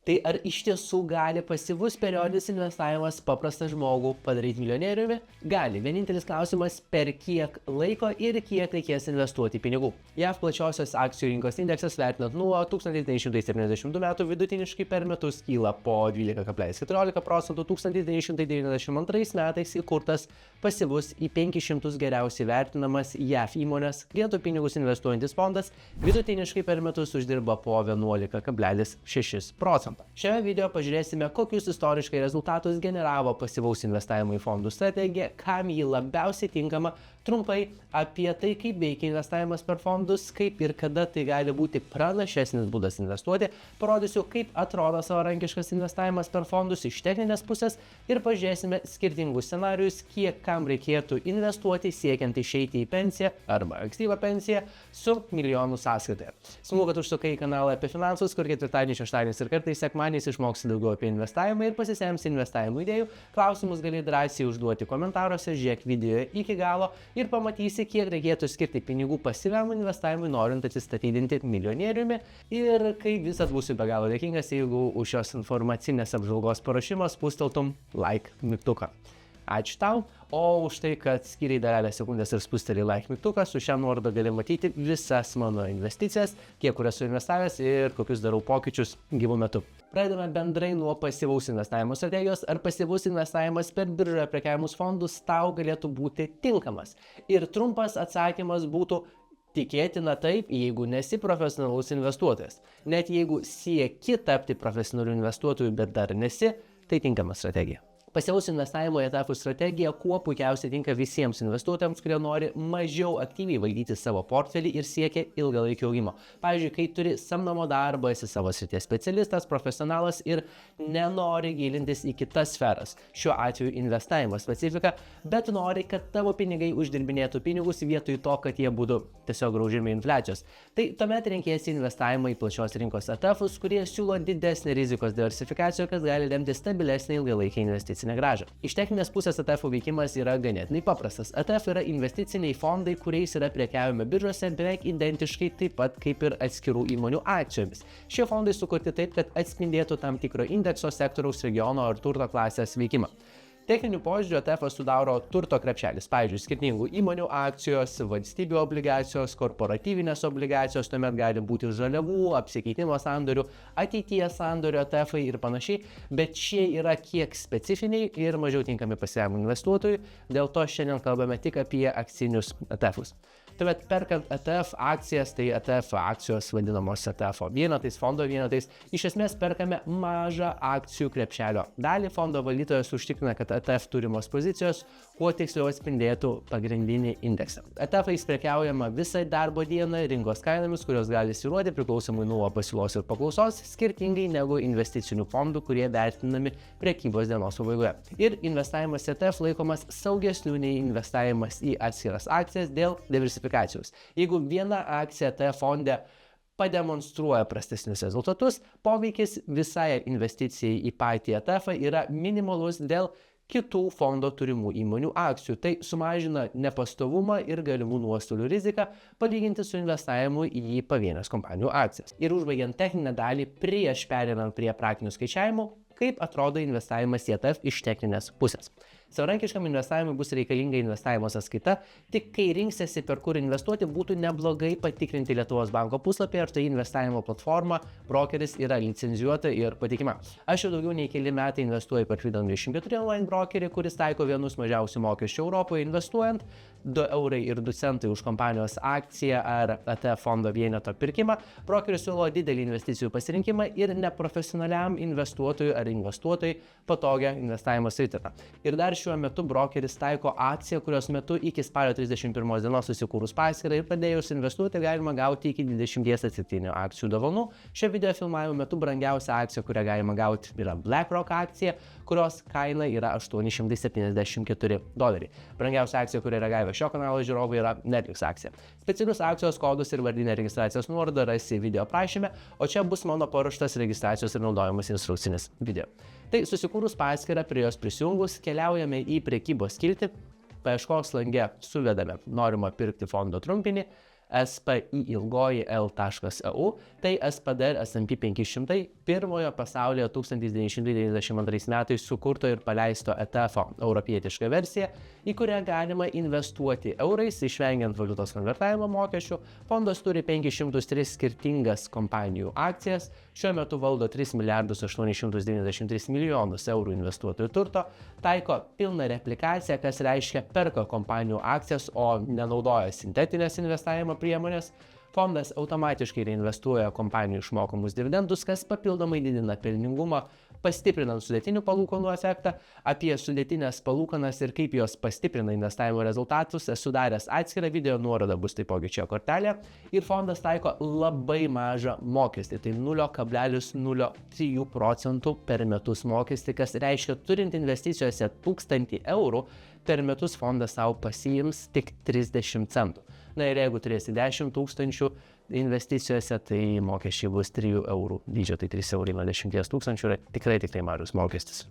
Tai ar iš tiesų gali pasyvus periodinis investavimas paprastą žmogų padaryti milijonieriumi? Gali. Vienintelis klausimas, per kiek laiko ir kiek reikės investuoti pinigų. JAV plačiosios akcijų rinkos indeksas vertinant nuo 1972 metų vidutiniškai per metus kyla po 12,14%, 1992 metais įkurtas pasyvus į 500 geriausiai vertinamas JAV įmonės klientų pinigus investuojantis fondas vidutiniškai per metus uždirba po 11,6%. Šiame video pažiūrėsime, kokius istoriškai rezultatus generavo pasyvaus investavimo į fondų strategija, kam jį labiausiai tinkama, trumpai apie tai, kaip veikia investavimas per fondus, kaip ir kada tai gali būti pranašesnis būdas investuoti, parodysiu, kaip atrodo savarankiškas investavimas per fondus iš techninės pusės ir pažiūrėsime skirtingus scenarius, kiek kam reikėtų investuoti siekiant išeiti į pensiją arba ankstyvą pensiją su milijonų sąskaitoje. Smagu, kad užsukai į kanalą apie finansus, kur ketvirtadienį, šeštadienį ir kartais sekmadieniais išmoksi daugiau apie investavimą ir pasisemsi investavimo idėjų. Klausimus gali drąsiai užduoti komentaruose, žiūrėk video iki galo ir pamatysi, kiek reikėtų skirti pinigų pasyviam investavimui, norint atsistatydinti milijonieriumi. Ir kai visat būsiu be galo dėkingas, jeigu už šios informacinės apžvalgos paruošimą spusteltum like mygtuką. Ačiū tau, o už tai, kad skiriai dalelę sekundės ir spusteli like mygtuką, su šią nuorodą gali matyti visas mano investicijas, kiek kur esu investavęs ir kokius darau pokyčius gyvų metu. Pradedame bendrai nuo pasyvaus investavimo strategijos, ar pasyvus investavimas per biržoje prekiavimus fondus tau galėtų būti tinkamas. Ir trumpas atsakymas būtų tikėtina taip, jeigu nesi profesionalus investuotojas. Net jeigu sieki tapti profesionaliu investuotoju, bet dar nesi, tai tinkama strategija. Pasyvaus investavimo ETF strategija kuo puikiausiai tinka visiems investuotojams, kurie nori mažiau aktyviai valdyti savo portfelį ir siekia ilgalaikio augimo. Pavyzdžiui, kai turi samdomą darbą, esi savo srities specialistas, profesionalas ir nenori gilintis į kitas sferas, šiuo atveju investavimo specifika, bet nori, kad tavo pinigai uždirbinėtų pinigus vietoj to, kad jie būtų tiesiog graužiami infliacijos. Tai tuomet renkėsi investavimą į plačios rinkos ETFus, kurie siūlo didesnį rizikos diversifikaciją, kas gali lemti stabilesnį ilgalaikį investicinę grąžą. Iš techninės pusės ETF veikimas yra ganėtinai paprastas. ETF yra investiciniai fondai, kuriais yra prekiaujama biržose beveik identiškai taip pat kaip ir atskirų įmonių akcijomis. Šie fondai sukurti taip, kad atspindėtų tam tikro indekso, sektoriaus, regiono ar turto klasės veikimą. Techninių požiūrių ETF sudaro turto krepšelis, pavyzdžiui, skirtingų įmonių akcijos, valstybių obligacijos, korporatyvinės obligacijos, tuomet gali būti žaliavų, apsikeitimo sandorių, ateities sandorių ETF ir panašiai, bet šie yra kiek specifiniai ir mažiau tinkami pasyviam investuotojui, dėl to šiandien kalbame tik apie akcinius ETFus. Tuomet perkant ETF akcijas, tai ETF akcijos vadinamos ETF vienetais, fondo vienetais, iš esmės perkame mažą akcijų krepšelio dalį. Fondo valdytojas užtikrina, kad ETF turimos pozicijos kuo tiksliau atspindėtų pagrindinį indeksą. ETF-ais prekiaujama visai darbo dieną rinkos kainomis, kurios gali svyruoti priklausomai nuo pasiūlos ir paklausos, skirtingai negu investicinių fondų, kurie vertinami prekybos dienos pabaigoje. Ir investavimas ETF laikomas saugesniu nei investavimas į atskiras akcijas dėl diversifikacijos. Jeigu viena akcija ETF fonde pademonstruoja prastesnius rezultatus, poveikis visai investicijai į patį ETF yra minimalus dėl kitų fondo turimų įmonių akcijų. Tai sumažina nepastovumą ir galimų nuostolių riziką palyginti su investavimu į pavienės kompanijų akcijas. Ir užbaigiant techninę dalį prieš pereinant prie praktinių skaičiavimų, kaip atrodo investavimas į ETF iš techninės pusės. Savarankiškam investavimui bus reikalinga investavimo sąskaita, tik kai rinksiesi per kur investuoti, būtų neblogai patikrinti Lietuvos banko puslapį, ar tai investavimo platforma, brokeris yra licencijuota ir patikima. Aš jau daugiau nei keli metai investuoju per Freedom24 online brokerį, kuris taiko vienus mažiausių mokesčių Europoje, investuojant 2 eurai ir 2 centai už kompanijos akciją ar ETF fondo vieneto pirkimą. Brokeris siūlo didelį investicijų pasirinkimą ir neprofesionaliam investuotojui ar investuotojai patogią investavimo sritį. Ir dar šiuo metu brokeris taiko akciją, kurios metu iki spalio 31 dienos susikūrus paskyrą ir pradėjus investuoti galima gauti iki 20 atsitiktinių akcijų dovanų. Šio video filmavimo metu brangiausia akcija, kurią galima gauti, yra BlackRock akcija, kurios kaina yra $874. Brangiausia akcija, kurią yra gavę šio kanalo žiūrovai, yra Netflix akcija. Specialius akcijos kodus ir vardinę registracijos nuorodą rasi video aprašyme, o čia bus mano paruoštas registracijos ir naudojimas instrukcinis video. Tai susikūrus paskyrą, prie jos prisijungus, keliaujame į prekybos skiltį, paieškos lange suvedame norimą pirkti fondo trumpinį, SPIL.L.EU, tai SPDR S&P 500 pirmojo pasaulyje 1992 metais sukurto ir paleisto ETF-o europietišką versiją, į kurią galima investuoti eurais, išvengiant valiutos konvertavimo mokesčių. Fondas turi 503 skirtingas kompanijų akcijas, šiuo metu valdo 3 milijardus 893 milijonus eurų investuotojų turto, taiko pilną replikaciją, kas reiškia perka kompanijų akcijas, o nenaudoja sintetinės investavimo priemonės. Fondas automatiškai reinvestuoja kompanijų išmokamus dividendus, kas papildomai didina pelningumą, pastiprinant sudėtinių palūkanų efektą. Apie sudėtinės palūkanas ir kaip jos pastiprina investavimo rezultatus esu daręs atskirą video, nuoroda bus taipogi čia kortelė. Ir fondas taiko labai mažą mokestį, tai 0,03 procentų per metus mokestį, kas reiškia, turint investicijose 1000 eurų, per metus fondas savo pasiims tik 30 centų. Na ir jeigu turėsi 10 000 investicijose, tai mokesčiai bus 3 eurų dydžio, tai 3 eurai nuo 10 000 yra tikrai mažas mokestis.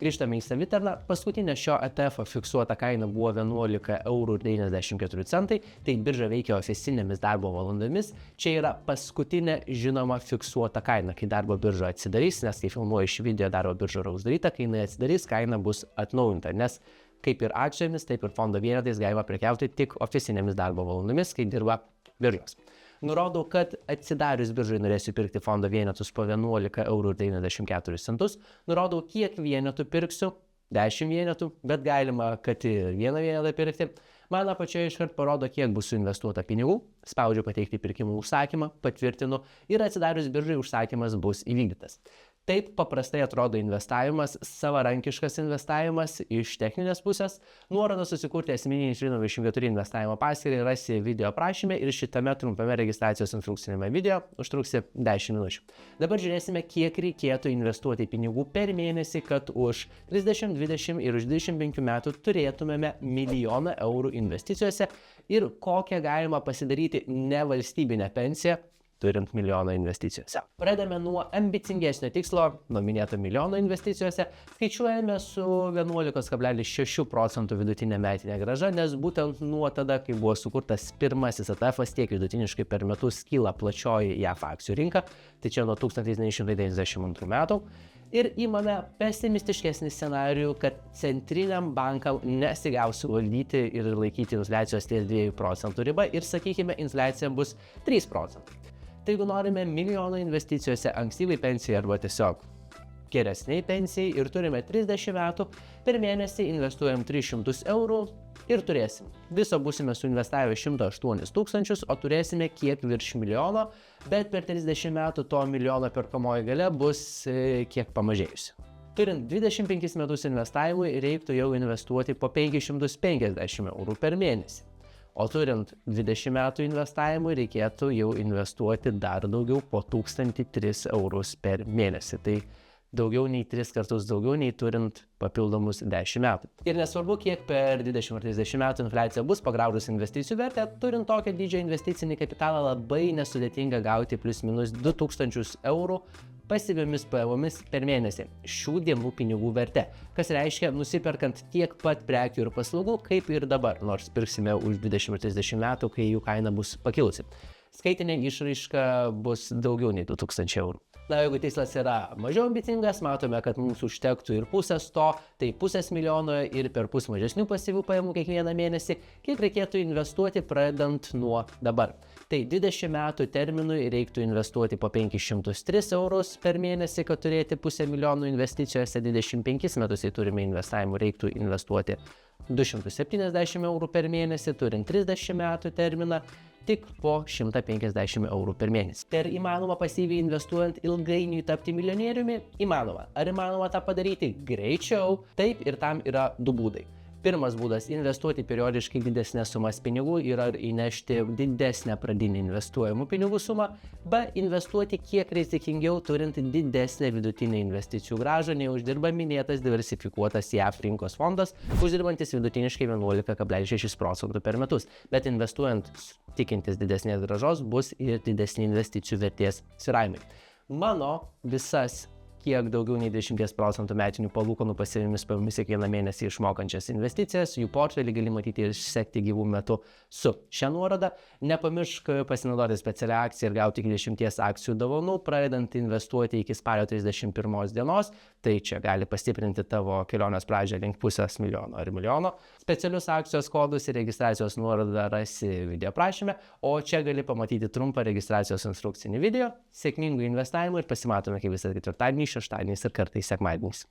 Grįžtame į savitarną. Paskutinė šio ETF fiksuota kaina buvo 11,94 eurų, tai birža veikia ofisinėmis darbo valandomis. Čia yra paskutinė žinoma fiksuota kaina, kai darbo birža atsidarys, nes kai filmuoju šį video, darbo birža yra uždaryta, kai jinai atsidarys, kaina bus atnaujinta, nes kaip ir akcijomis, taip ir fondo vienetais galima prekiauti tik ofisinėmis darbo valandomis, kai dirba biržos. Nurodau, kad atsidarius biržai norėsiu pirkti fondo vienetus po 11,94 eurų. Nurodau, kiek vienetų pirksiu, 10 vienetų, bet galima, kad ir vieną vienetą pirkti. Man apačioje iškart parodo, kiek bus suinvestuota pinigų, spaudžiu pateikti pirkimų užsakymą, patvirtinu ir atsidarius biržai užsakymas bus įvykdytas. Taip paprastai atrodo investavimas, savarankiškas investavimas iš techninės pusės. Nuorodą susikurti asmeninį Žino24 investavimo paskyrį rasi video aprašyme ir šitame trumpame registracijos instrukcinėme video užtruksi 10 minučių. Dabar žiūrėsime, kiek reikėtų investuoti pinigų per mėnesį, kad už 30, 20 ir už 25 metų turėtumėme 1 000 000 eurų investicijose ir kokią galima pasidaryti nevalstybinę pensiją, turint 1 000 000 investicijose. Pradedame nuo ambicingesnio tikslo, nuo minėto 1 000 000 investicijose. Skaičiuojame su 11,6 procentų vidutinė metinė grąža, nes būtent nuo tada, kai buvo sukurtas pirmasis ETF-as, tiek vidutiniškai per metus kyla plačioji JAF akcijų rinka, tai čia nuo 1992 metų. Ir įmame pesimistiškesnį scenarijų, kad centriniam bankam nesigaus suvaldyti ir laikyti infliacijos ties 2 procentų ribą ir, sakykime, infliacija bus 3 procentai. Tai jeigu norime 1 000 000 investicijose ankstyvai pensijai arba tiesiog geresniai pensijai ir turime 30 metų, per mėnesį investuojam 300 eurų ir turėsim. Viso būsime suinvestavę 108 000, o turėsime kiek virš 1 000 000, bet per 30 metų to 1 000 000 perkamoji galia bus kiek pamažėjusi. Turint 25 metus investavimui reiktų jau investuoti po 550 eurų per mėnesį. O turint 20 metų investavimui reikėtų jau investuoti dar daugiau po 1003 eurus per mėnesį. Tai daugiau nei 3 kartus daugiau nei turint papildomus 10 metų. Ir nesvarbu, kiek per 20 ar 30 metų infliacija bus pagraudus investicijų vertę, turint tokią didžią investicinį kapitalą labai nesudėtinga gauti plius minus 2000 eurų pasyviomis pajamomis per mėnesį šių dienų pinigų verte, kas reiškia nusiperkant tiek pat prekių ir paslaugų, kaip ir dabar, nors pirksime už 20 ar 30 metų, kai jų kaina bus pakilusi. Skaitinė išraiška bus daugiau nei 2000 eurų. Na, jeigu tikslas yra mažiau ambicingas, matome, kad mums užtektų ir pusės to, tai 500 000 ir per pus mažesnių pasyvių pajamų kiekvieną mėnesį, kiek reikėtų investuoti pradedant nuo dabar. Tai 20 metų terminui reiktų investuoti po 503 eurus per mėnesį, kad turėti 500 000 investicijose, 25 metus, jei turime investavimų, reiktų investuoti 270 eurų per mėnesį, turint 30 metų terminą, tik po 150 eurų per mėnesį. Tai ar įmanoma pasyviai investuojant ilgainiui tapti milijonieriumi? Įmanoma. Ar įmanoma tą padaryti greičiau? Taip, ir tam yra 2 būdai. Pirmas būdas - investuoti periodiškai didesnės sumas pinigų ir ar įnešti didesnę pradinį investuojamų pinigų sumą, b. investuoti kiek rizikingiau, turint didesnę vidutinę investicijų grąžą, nei uždirba minėtas diversifikuotas JAF rinkos fondas, uždirbantis vidutiniškai 11,6 procentų per metus, bet investuojant tikintis didesnės grąžos bus ir didesni investicijų vertės svyravimai. Mano visas kiek daugiau nei 10% metinių palūkanų pasyviomis pajamomis kiekvieną mėnesį išmokančias investicijas. Jų portfelį gali matyti ir sekti gyvų metu su šia nuoroda. Nepamiršk pasinaudoti specialią akciją ir gauti iki 10 akcijų dovanų, pradedant investuoti iki spalio 31 dienos. Tai čia gali pastiprinti tavo kelionės pradžią link $500,000 ar milijono. Specialius akcijos kodus ir registracijos nuorodą rasi video aprašyme, o čia gali pamatyti trumpą registracijos instrukcinį video. Sėkmingų investavimų ir pasimatome kaip visą ketvirtadienį, šeštadieniais ir kartais sekmadieniais.